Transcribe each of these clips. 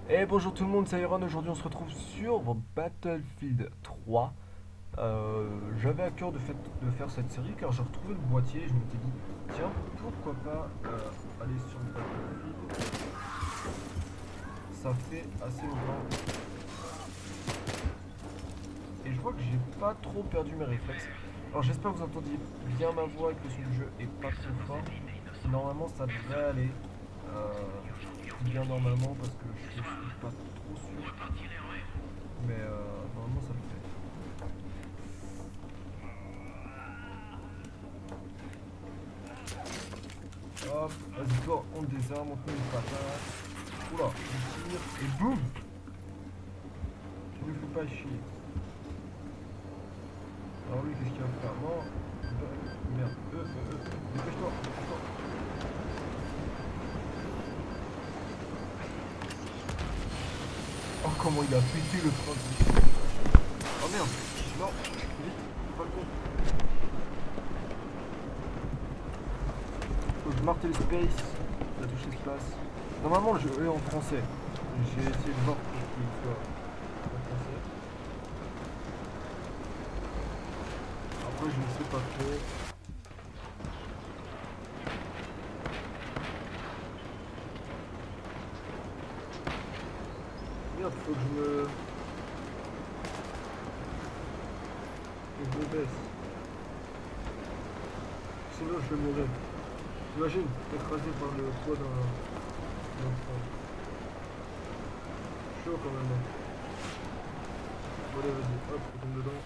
Et bonjour tout le monde, c'est Iron. Aujourd'hui on se retrouve sur Battlefield 3. J'avais à cœur de faire cette série car j'ai retrouvé le boîtier et je m'étais dit tiens, pourquoi pas aller sur Battlefield. Ça fait assez longtemps et je vois que j'ai pas trop perdu mes réflexes. Alors j'espère que vous entendiez bien ma voix et que le son du jeu est pas trop fort. Normalement ça devrait aller. Je dis bien normalement parce que je suis pas trop sûr. Mais normalement ça le fait. Hop, vas-y toi, on te désarme, on te met une patate. Oula, on tire et boum. Tu ne fais pas chier. Alors lui, qu'est-ce qu'il va faire? Non. Merde. Dépêche-toi, dépêche-toi. Oh, comment il a pété le train. Oh merde. Non. Vite. Pas le con. Faut que je marque le space. La touche espace. Normalement, le jeu est en français. J'ai essayé de voir pour qu'il soit en français. Après, je ne sais pas trop. Merde, faut que je me baisse. Sinon, je vais mourir. Imagine, écrasé par le poids d'un train. Chaud quand même. Hein. Bon, allez, vas-y, hop, on tombe dedans.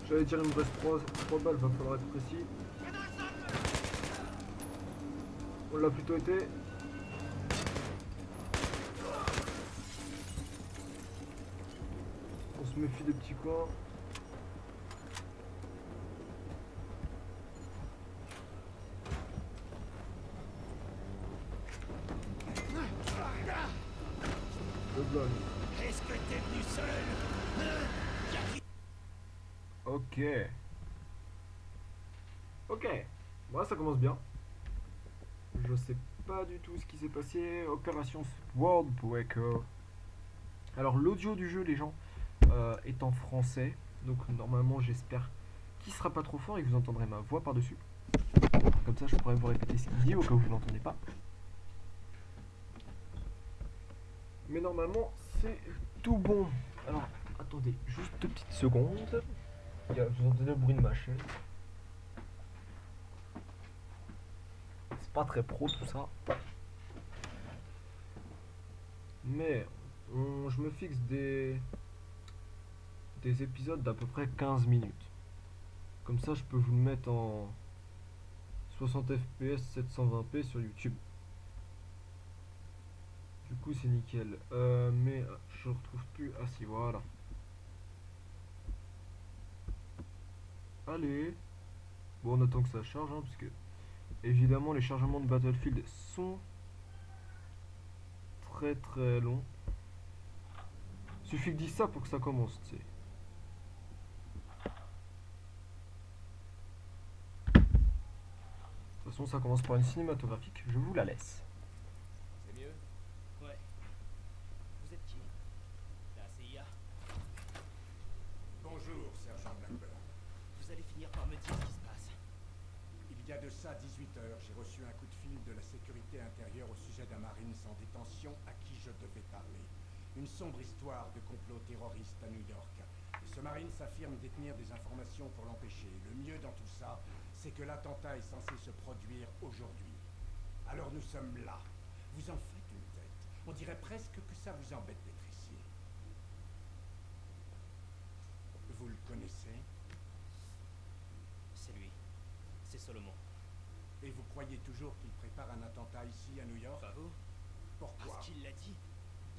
J'allais dire, il me reste 3 balles, va falloir être précis. On l'a plutôt été. On se méfie des petits coins. Le blague. Est-ce que t'es venu seul? Ok. Ok. Moi, ça commence bien. Je sais pas du tout ce qui s'est passé. Opération World Breaker. Alors, l'audio du jeu, les gens, est en français. Donc, normalement, j'espère qu'il sera pas trop fort et que vous entendrez ma voix par-dessus. Comme ça, je pourrais vous répéter ce qu'il dit au cas où vous l'entendez pas. Mais normalement, c'est tout bon. Alors, attendez, juste 2 petites secondes. Vous entendez le bruit de ma chaise. C'est pas très pro tout ça. Mais je me fixe des épisodes d'à peu près 15 minutes. Comme ça, je peux vous le mettre en 60 fps 720p sur YouTube. Du coup, c'est nickel. Mais je retrouve plus. Ah si, voilà. Allez. Bon, on attend que ça charge, hein, parce que évidemment, les chargements de Battlefield sont très très longs. Suffit que dise ça pour que ça commence, tu sais. De toute façon, ça commence par une cinématographique. Je vous la laisse. C'est mieux? Ouais. Vous êtes qui? La CIA. Bonjour, sergent Blackburn. Vous allez finir par me dire ce qui se passe. Il y a de ça 18 heures, j'ai reçu un coup de fil de la sécurité intérieure au sujet d'un Marine en détention à qui je devais parler. Une sombre histoire de complot terroriste à New York. Et ce Marine s'affirme détenir des informations pour l'empêcher. Le mieux dans tout ça, c'est que l'attentat est censé se produire aujourd'hui. Alors nous sommes là. Vous en faites une tête. On dirait presque que ça vous embête d'être ici. Vous le connaissez? C'est lui. C'est Solomon. Et vous croyez toujours qu'il prépare un attentat ici à New York? Pas vous? Pourquoi? Parce qu'il l'a dit.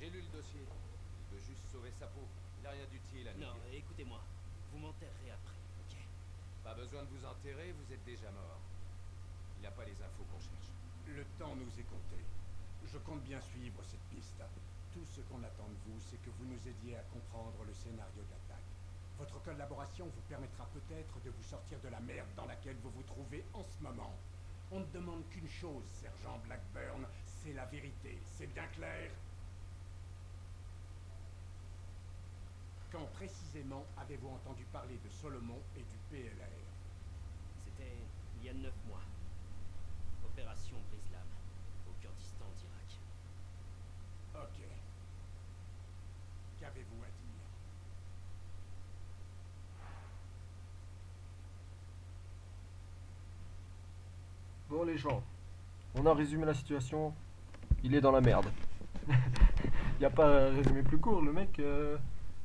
J'ai lu le dossier. Il veut juste sauver sa peau. Il n'a rien d'utile à nous Non, dire. écoutez-moi. Vous m'enterrerez après, ok? Pas besoin de vous enterrer, vous êtes déjà mort. Il n'a pas les Je compte bien suivre cette piste. Tout ce qu'on attend de vous, c'est que vous nous aidiez à comprendre le scénario d'attaque. Votre collaboration vous permettra peut-être de vous sortir de la merde dans laquelle vous vous trouvez en ce moment. On ne demande qu'une chose, sergent Blackburn, c'est la vérité. C'est bien clair? Quand précisément avez-vous entendu parler de Solomon et du PLR? C'était il y a 9 mois. Opération Brise-Lames, au Kurdistan d'Irak. Ok. Qu'avez-vous à dire? Bon les gens, on a résumé la situation, il est dans la merde. Y a pas un résumé plus court, le mec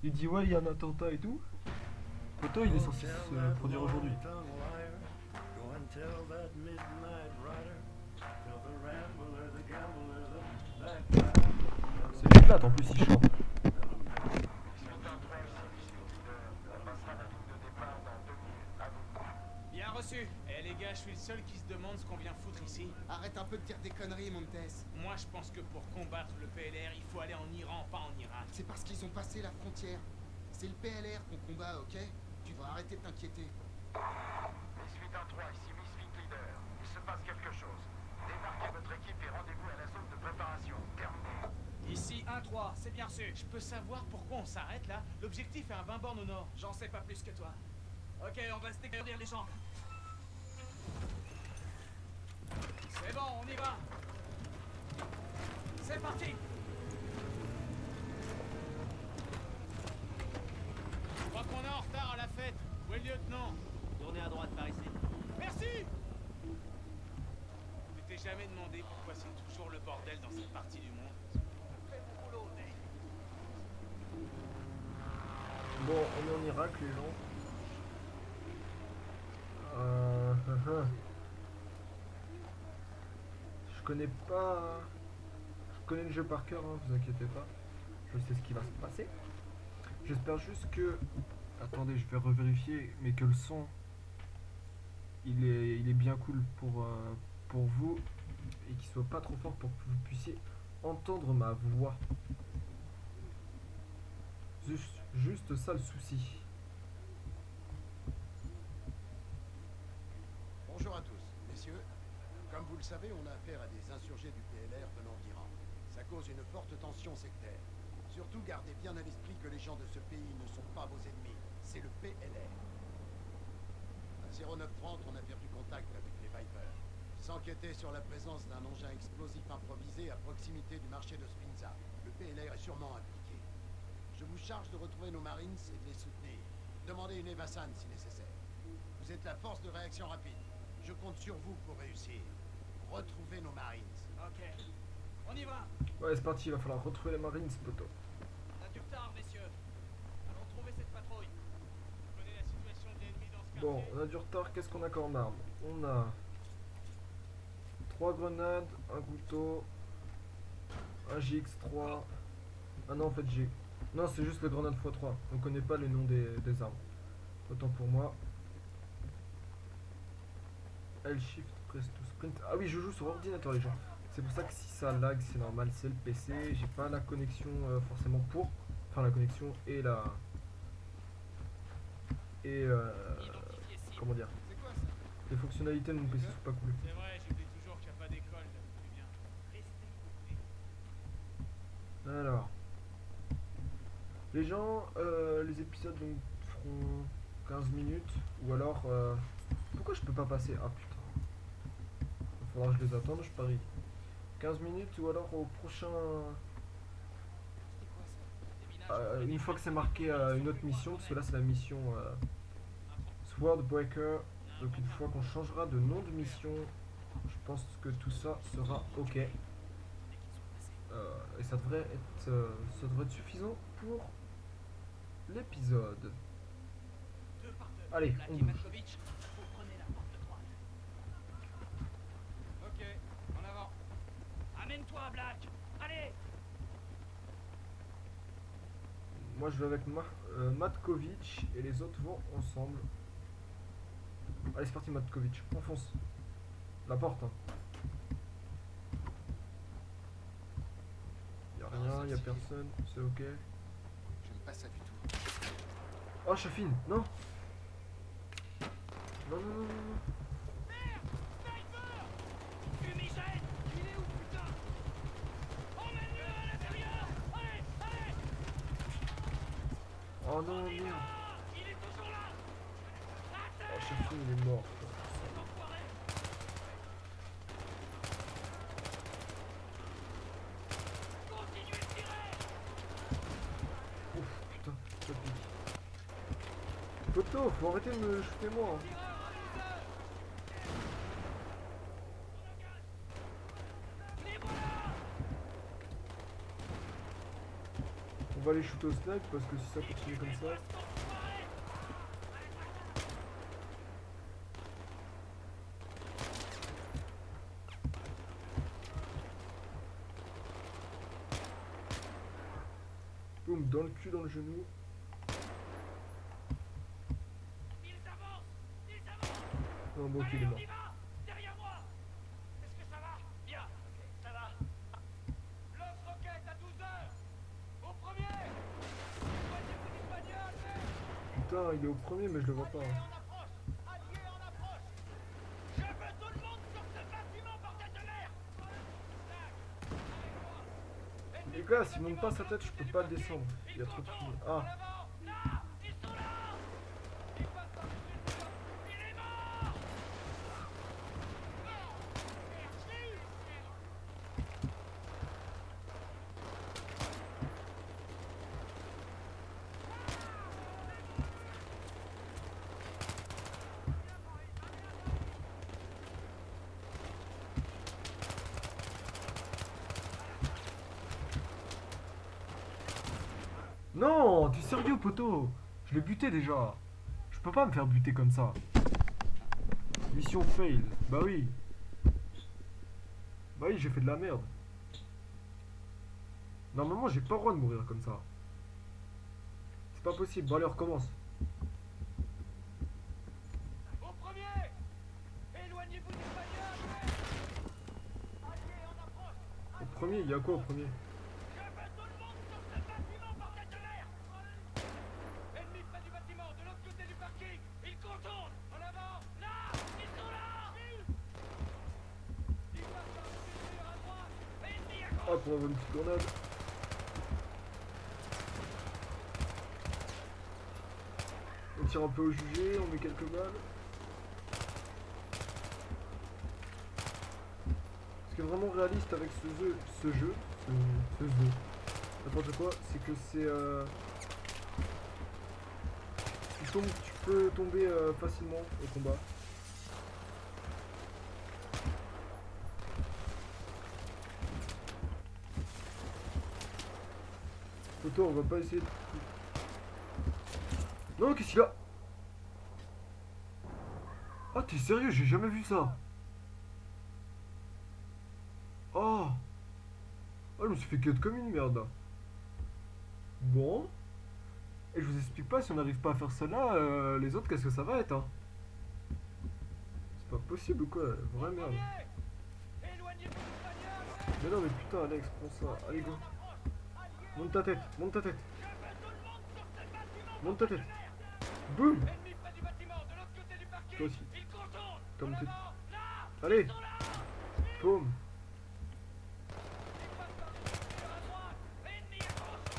il dit ouais il y a un attentat et tout. Poto il est censé se produire aujourd'hui. C'est l'éclate en plus il chante. Bien reçu. Eh les gars, je suis le seul qui se demande ce qu'on vient foutre ici. Arrête un peu de dire des conneries, Montes. Moi, je pense que pour combattre le PLR, il faut aller en Iran, pas en Irak. C'est parce qu'ils ont passé la frontière. C'est le PLR qu'on combat, ok? Tu devrais arrêter de t'inquiéter. Miss 813, ici Miss Fink Leader. Il se passe quelque chose. Débarquez votre équipe et rendez-vous à la zone de préparation. Terminé. Ici 1-3, c'est bien reçu. Je peux savoir pourquoi on s'arrête là? L'objectif est à 20 bornes au nord. J'en sais pas plus que toi. Ok, on va se dégarder les jambes. C'est bon, on y va. C'est parti. Je crois qu'on est en retard à la fête. Où est le lieutenant? Tournez à droite par ici. Merci. Je t'ai jamais demandé pourquoi c'est toujours le bordel dans cette partie du monde. Fais mon boulot, Nate. Bon on est en Irak les gens. Je connais pas. Je connais le jeu par cœur, hein, vous inquiétez pas. Je sais ce qui va se passer. J'espère juste que. Attendez, je vais revérifier, mais que le son il est bien cool pour vous et qu'il soit pas trop fort pour que vous puissiez entendre ma voix. Juste ça le souci. Bonjour à tous, messieurs. Comme vous le savez, on a affaire à des insurgés du PLR venant d'Iran. Ça cause une forte tension sectaire. Surtout, gardez bien à l'esprit que les gens de ce pays ne sont pas vos ennemis. C'est le PLR. À 0930, on a perdu contact avec les Vipers. S'enquêter sur la présence d'un engin explosif improvisé à proximité du marché de Spinza. Le PLR est sûrement impliqué. Je vous charge de retrouver nos Marines et de les soutenir. Demandez une Evassan si nécessaire. Vous êtes la force de réaction rapide. Je compte sur vous pour réussir. Retrouvez nos Marines. Ok. On y va. Ouais c'est parti, il va falloir retrouver les Marines poto. On a du retard, messieurs. Allons trouver cette patrouille. Vous connaissez la situation de l'ennemi dans ce quartier? Bon, on a du retard, qu'est-ce qu'on a comme arme? On a 3 grenades, un couteau, un GX3. Ah non, en fait, j'ai. Non, c'est juste le grenade x3. On connaît pas les noms des armes. Autant pour moi. L-Shift, press to sprint. Ah oui, je joue sur ordinateur, les gens. C'est pour ça que si ça lag, c'est normal. C'est le PC. J'ai pas la connexion forcément pour. Enfin, la connexion et la. Et comment dire? C'est quoi ça? Les fonctionnalités de mon PC sont pas cool. C'est vrai, j'oublie toujours qu'il n'y a pas d'école. C'est bien. Restez coupés. Alors, les gens, les épisodes donc feront 15 minutes ou alors pourquoi je peux pas passer? Ah putain, il faudra que je les attende, je parie 15 minutes ou alors au prochain C'était quoi ça? Des minages? une fois que c'est marqué une autre mission, parce que là c'est la mission Swordbreaker, donc une fois qu'on changera de nom de mission, je pense que tout ça sera ok. Et ça devrait être suffisant pour l'épisode. Deux par deux. Allez, Black on et bouge. Matkovic, vous prenez la porte droite. Ok, en avant. Amène-toi, Black. Allez. Moi je vais avec Matkovic et les autres vont ensemble. Allez c'est parti Matkovic, on fonce. La porte hein. rien, y a personne, c'est ok. J'aime pas ça du tout. Oh, Chafine, non. Non, non, non, non, non. Fumigène! Il est où, putain? Emmène-le à l'intérieur! Allez, allez! Oh non, merde. Il est toujours là! Oh, Chafine, il est mort. Continuez de tirer! Ouf, putain, ça pique. Poto, faut arrêter de me shooter moi. Hein. On va aller shooter au snipe parce que si ça continue comme ça. Boum, dans le cul, dans le genou. Non, bon, ok, il est mort. Derrière moi! Est-ce que ça va? Bien, ok, ça va. Lance-roquette à 12h! Au premier! Voyez-vous des bagnoles, mec! Putain, il est au premier, mais je le vois pas. Alliés Hein. en approche! Alliés en approche! Je veux tout le monde sur ce bâtiment, bordel de merde! Les gars, s'il monte pas sa tête, je peux pas le descendre. Il y a trop de filles. Ah, Là! Ils sont là! Ils passent par-dessus le mur! Il est mort! non, t'es sérieux, poteau? Je l'ai buté déjà. Je peux pas me faire buter comme ça. Mission fail. Bah oui. Bah oui, j'ai fait de la merde. Normalement, j'ai pas le droit de mourir comme ça. C'est pas possible. Bon, allez, on recommence. Au premier! Éloignez-vous du bagnole, mec! Alliés en approche! Au premier, il y a quoi au premier? Je veux tout le monde sur ce bâtiment, bordel de merde! Ennemis près du bâtiment, de l'autre côté du parking! Ils contournent! En avant! Là! Ils sont là! Ils passent par-dessus le mur à droite! Ennemis à gauche! Hop, on va avoir une petite grenade. On tire un peu au jugé, on met quelques balles. Ce qui est vraiment réaliste avec ce jeu, n'importe quoi, c'est que c'est tu peux tomber facilement au combat. Toto, on va pas essayer de... Non, qu'est-ce qu'il a? Ah, t'es sérieux? J'ai jamais vu ça. Oh. Oh, je me suis fait cut comme une merde là. Bon. Et je vous explique pas, si on n'arrive pas à faire cela, les autres, qu'est-ce que ça va être, hein? C'est pas possible ou quoi? Vraie merde. Éloignez-vous du bagnole! Mais non, mais putain, Alex, prends ça. Allez, go. Monte ta tête, monte ta tête. Monte ta tête. Boum. Ennemis près du bâtiment, de l'autre côté du parking! Toi aussi. Ils contournent! Comme En tu... avant! Là! Allez. Ils sont là! Boum. Ils passent par-dessus le mur à droite! Ennemis à gauche!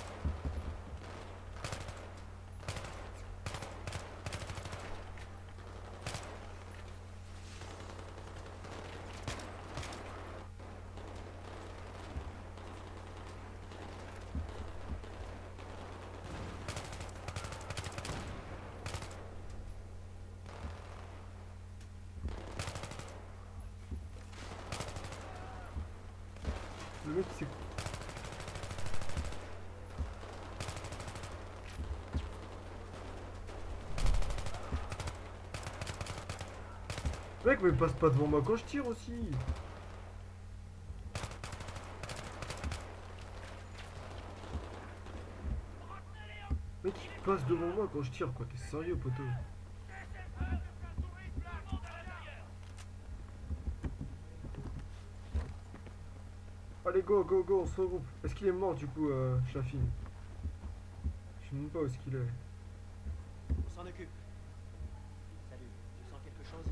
Le mec, c'est... Mec, mais passe pas devant moi quand je tire aussi. Mec, il passe devant moi quand je tire, quoi. T'es sérieux, poteau? Oh, Allez, go, go, go, on se regroupe. Est-ce qu'il est mort du coup, Shafin? Je sais même pas où est-ce qu'il est. On s'en occupe. Salut, tu sens quelque chose?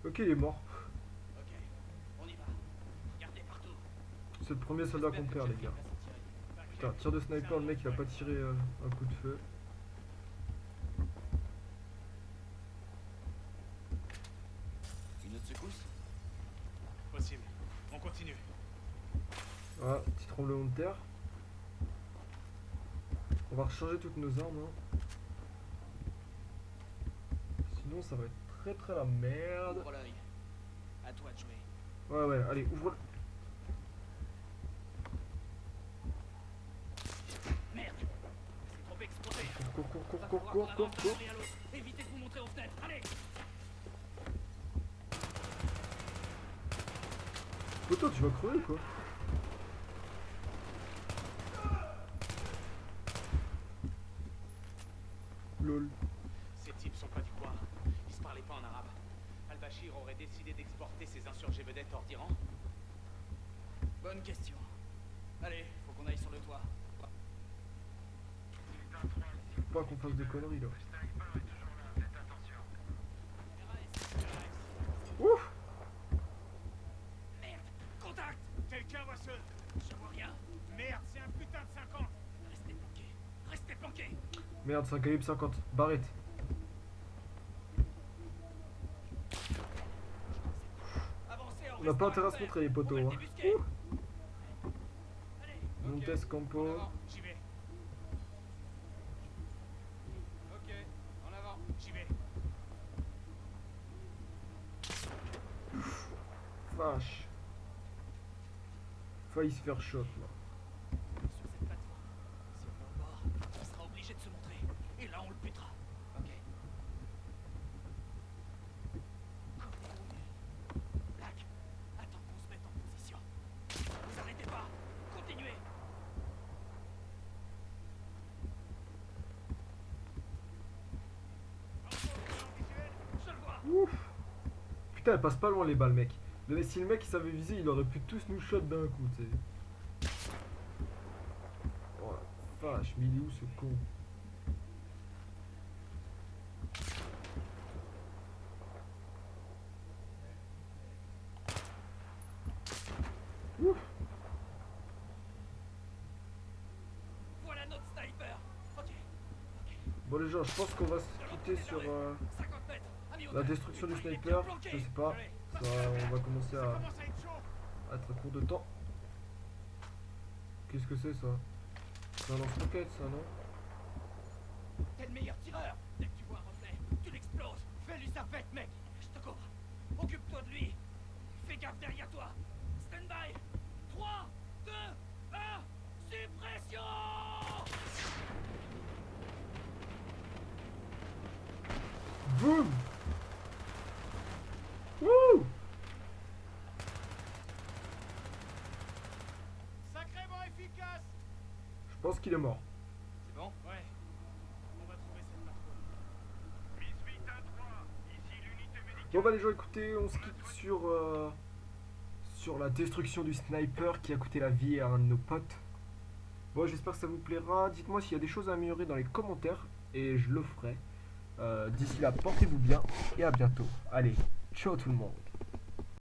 Ok, il est mort. Ok, on y va. Regardez partout. C'est le premier soldat qu'on perd, les gars. Putain, tir de sniper, le mec il a pas tiré un coup de feu. Une autre secousse? Possible. On continue. Ah, petit tremblement de terre. On va recharger toutes nos armes. Hein. Sinon, ça va être très très la merde. Ouvre l'œil. À toi de jouer. Ouais, ouais, allez, ouvre. Merde! C'est trop exposé. Cours, cours, cours, cours, cours, cours, cours. Évitez de vous montrer aux fenêtres. Allez! Poto, tu vas crever ou quoi? Lol. Ces types sont pas du coin. Ils se parlaient pas en arabe. Al-Bashir aurait décidé d'exporter ses insurgés vedettes hors d'Iran. Bonne question. Allez, faut qu'on aille sur le toit. Faut pas qu'on fasse des conneries là. Ouf! Merde! Contact! Quelqu'un voit ce... Je vois rien. Merde, c'est un putain de 50. Restez planqués. Restez planqués. Merde, c'est un calibre 50. Barrette. Avancez en On n'a pas intérêt à se restant montrer les poteaux. on va Hein. le débusquer. Ouh. Allez. Montes Campo. J'y vais. Ok, en avant. J'y vais. Vache. Failli se faire shot là. Sur cette plateforme. Si on est au bord, il sera obligé de se montrer. Et là, on le butera. Ok. Comme des rouillés. Black, attends qu'on se mette en position. Vous arrêtez pas. Continuez. Je le vois. Ouf. Putain, elle passe pas loin les balles, mec. Si le mec il savait viser, il aurait pu tous nous shot d'un coup, tu sais. Oh la vache, mais il est où ce con? Ouf. Voilà notre sniper. Ok. Bon les gens, je pense qu'on va se quitter sur 50 mètres. Ami la destruction du sniper. Je sais pas. Ça, on va commencer à Commence à être chaud. être à court de temps. Qu'est-ce que c'est ça? C'est un lance-roquette ça, non? T'es le meilleur tireur. Dès que tu vois un reflet, tu l'exploses. Fais-lui sa fête, mec. Je te couvre. Occupe-toi de lui. Fais gaffe derrière toi. Stand by. 3, 2, 1. Suppression! Boum! Wouh! Sacrément efficace. Je pense qu'il est mort. C'est bon? Ouais. On va trouver cette patrouille. Miss 813, ici l'unité médicale. Bon bah les gens, écoutez, on se quitte sur la destruction du sniper qui a coûté la vie à un de nos potes. Bon, j'espère que ça vous plaira. Dites-moi s'il y a des choses à améliorer dans les commentaires et je le ferai. D'ici là, portez-vous bien et à bientôt. Allez, ciao tout le monde.